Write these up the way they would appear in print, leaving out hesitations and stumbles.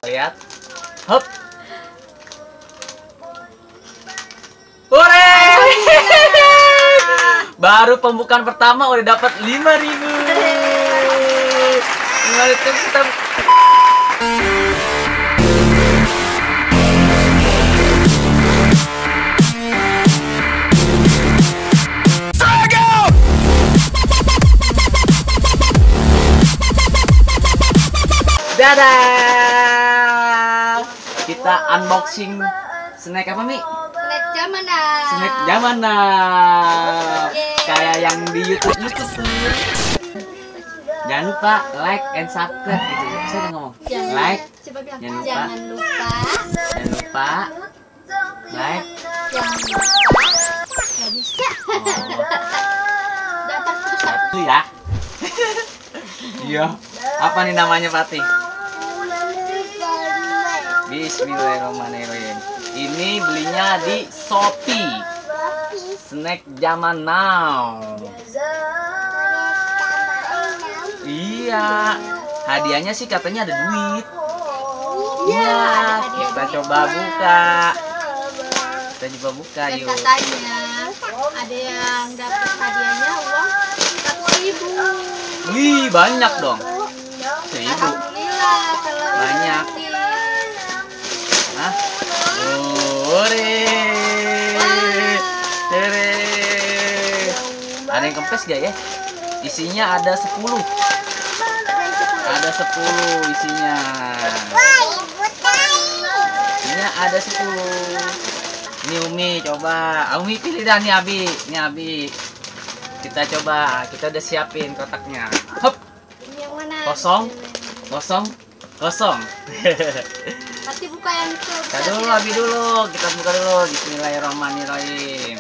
Lihat. Hop. Hore! Baru pembukaan pertama udah dapat 5.000. Mari kita dadah. Kita unboxing snack apa, Mi? Snack zaman now. Snack zaman now. Kayak yang di YouTube tuh. Jangan lupa like and subscribe gitu. Bisa nggak ngomong? Like. Coba bilang. Jangan lupa. Jangan lupa. Jangan lupa. Like. Jangan lupa. Nggak bisa. Dapat terus. Satu ya. Iya. Apa nih namanya, Fatih? Bismillahirrahmanirrahim. Ini belinya di Shopee. Snack zaman now. Iya. Hadiahnya sih katanya ada duit. Iya. Kita coba buka. Kita coba buka Dan yuk. katanya ada yang dapat hadiahnya uang 1.000. Wih, banyak dong. 1.000. Alhamdulillah kalau Banyak. ini. Hah? Hore. Hore. Ada yang kempes gak ya? Isinya ada 10. Ada 10 isinya. Isinya ada 10. Ini Umi coba. Umi pilih dah nih Abi. Ini Abi. Kita coba. Kita udah siapin kotaknya. Hop. Ini yang mana? Kosong. Kosong. Kosong. Pasti buka yang itu. Kita dulu, Abi dulu. Kita buka dulu. Bismillahirrahmanirrahim.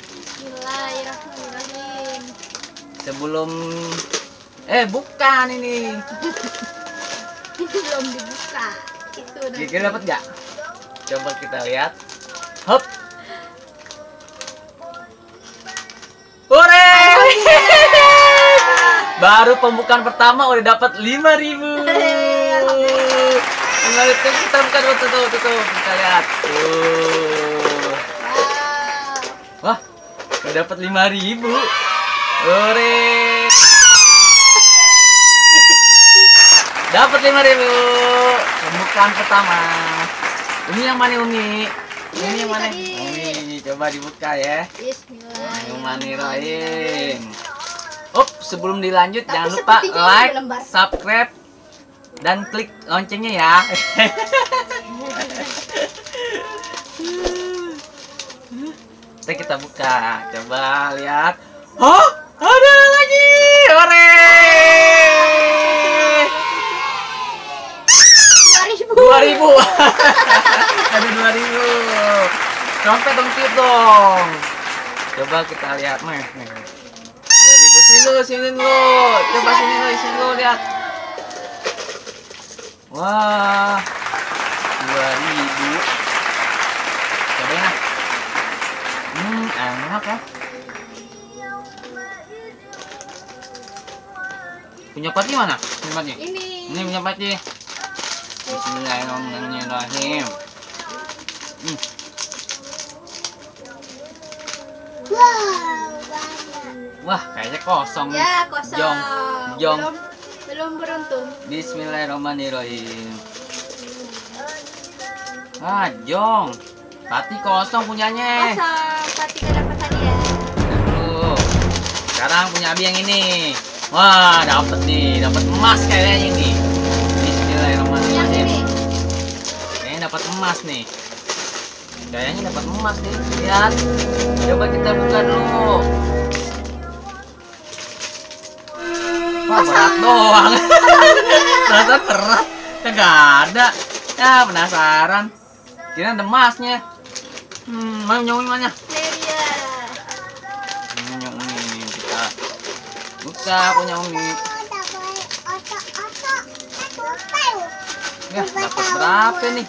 Bismillahirrahmanirrahim. Sebelum bukan ini. Itu belum dibuka. Itu udah. Kira-kira dapat nggak? Coba kita lihat. Hop. Hore! Baru pembukaan pertama udah dapat 5.000. Mari kita buka dulu, tutup. Kita lihat. Wow. Wah, udah dapat 5.000. Hore! Dapat 5.000. Pembukaan pertama. Ini yang mana, Umi? Ini yang mana? Umi, coba dibuka ya. Bismillahirrahmanirrahim. Sebelum dilanjut Tapi jangan lupa sepertinya like, ini lembar. subscribe, dan klik loncengnya ya. Kita buka, coba lihat. Oh, ada lagi. Hore! 2.000. Ada 2.000. Dompet dong, tiup dong. Coba kita lihat, nih. 2.000 sini dulu. Coba sini dulu, lihat. Wah. 2.000. Cobain lah. Enak ya. Punya Pati mana? Punya Pati? Ini. Ini punya Pati. Bismillahirrahmanirrahim. Wah, kayaknya kosong. Ya, kosong. Jong. Belum beruntung. Bismillahirrahmanirrahim. Jong. Pati kosong punyanya. Kosong. Pati gak dapat hadiah. Aduh. Sekarang punya Abi yang ini. Wah, dapat nih, dapat emas kayaknya ini. Bismillahirrahmanirrahim. Kayaknya dapat emas nih. Kayaknya dapat emas nih. Lihat. Coba kita buka dulu. Wah, berat doang. Ternyata berat. Kagak ada. Ya, penasaran. Kira ada emasnya. Mana mana? Iya. Punya Umi. Kita buka punya Umi. Ya, dapat berapa nih?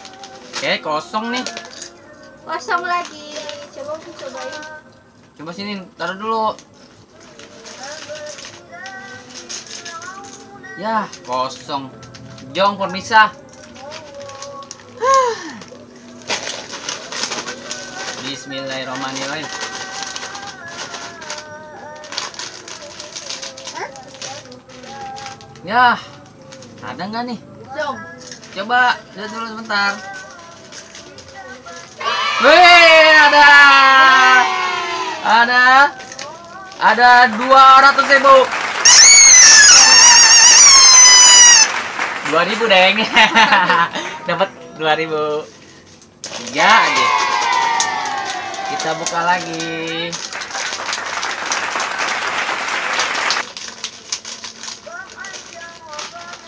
Kayak kosong nih. Kosong lagi. Coba aku cobain. Coba sini, taruh dulu. Ya, kosong. Jong, permisah. Bismillahirrahmanirrahim. Ya, ada nggak nih? Dong. Coba lihat dulu sebentar. Wih, ada 200.000. 2.000 deng. Dapat 2.000. 3 aja. Kita buka lagi.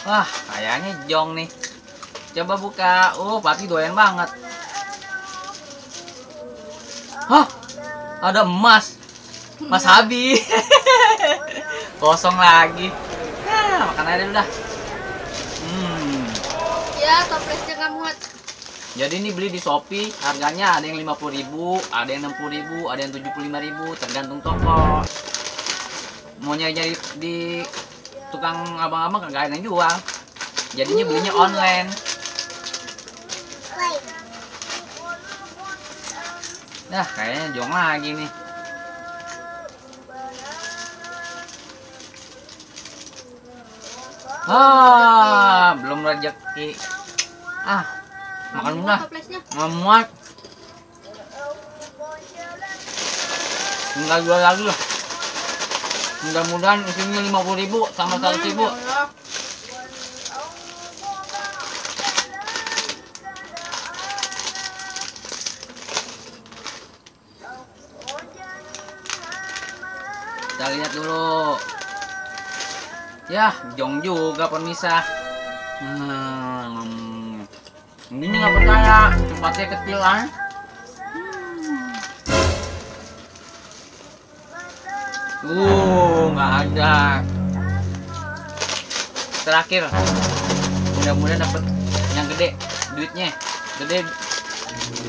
Wah, kayaknya jong nih. Coba buka. Oh, Pati doyan banget. Hah? Ada emas. Mas Habi. Kosong lagi. Makan aja dulu dah. Ya, toplesnya nggak muat. Jadi ini beli di Shopee, harganya ada yang 50.000, ada yang 60.000, ada yang 75.000, tergantung toko. Mau nyari di tukang abang-abang kagak ada yang jual. Jadinya belinya online. Nah, kayaknya jong lagi nih. Belum rezeki. Makan dulu dah. Toplesnya. Nggak muat. Tinggal jual lagi lah. Mudah-mudahan isinya 50.000 sama 100.000. Kita lihat dulu. Ya, jong juga pemisah. Ini nggak percaya, tempatnya kecilan. Nggak ada. Terakhir, mudah-mudahan dapat yang gede, duitnya gede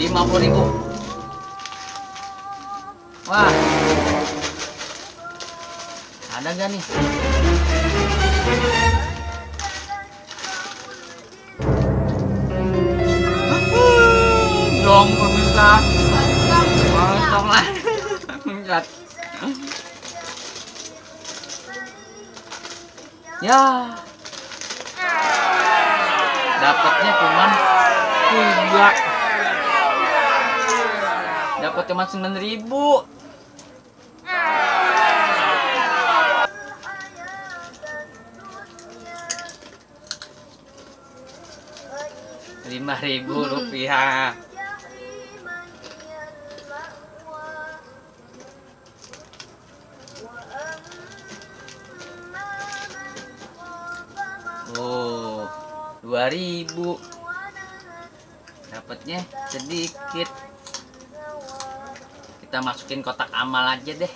50.000. Wah, ada gak nih? Dong pemirsa, mantap lah. Lihat. Ya, dapatnya cuman 3. Dapat cuman 9.000. Rp5.000. Oh, 2.000. Dapatnya sedikit. Kita masukin kotak amal aja deh.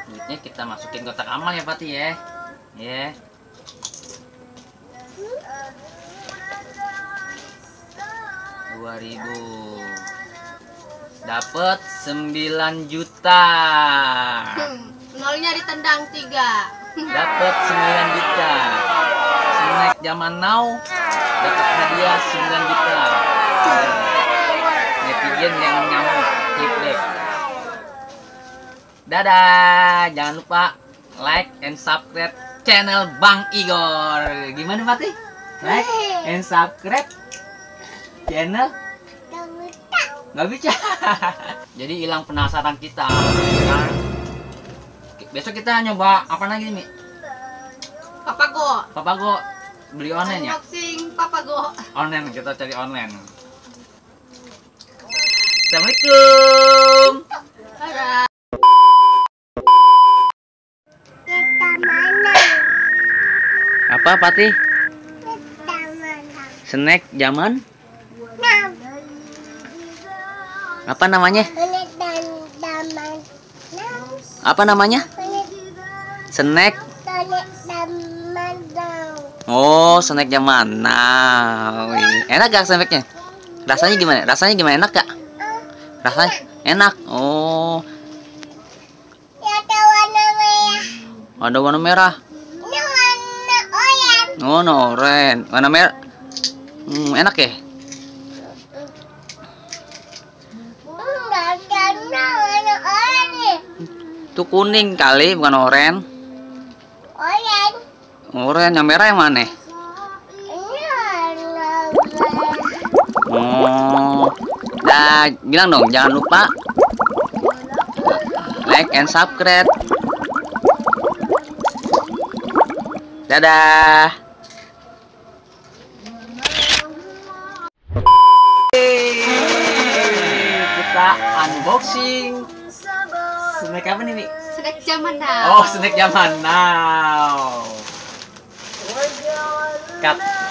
Duitnya kita masukin kotak amal ya, Pati ya. Ya. Rp2.000. Dapat 9 juta. Nolnya ditendang 3. Dapat 9 juta. Snack zaman now dapat hadiah 9 juta. Netizen yang nyamuk ciplek. Dadah, jangan lupa like and subscribe channel Bang Igor. Gimana, Pati? Like and subscribe channel nggak bisa. Jadi hilang penasaran kita. Nah, besok kita nyoba apa lagi nih? Papago beli online ya? Unboxing Papago. Online, kita cari online. Assalamualaikum. Dadah. Apa, Pati? Snack zaman? Apa namanya? Apa namanya? Snack. Oh, snack zaman now. Enak gak snacknya? Rasanya gimana? Rasanya gimana? Enak gak? Rasanya enak. Oh. Ada warna merah. Oh, no, oranye. Warna merah. Enak ya? Itu kuning kali, bukan oren. Oren. Oren, yang merah yang mana? Oh. Dah, bilang dong, jangan lupa like and subscribe. Dadah. Kita unboxing snack apa nih, Mi? Snack zaman now. Oh, snack zaman now. Cut.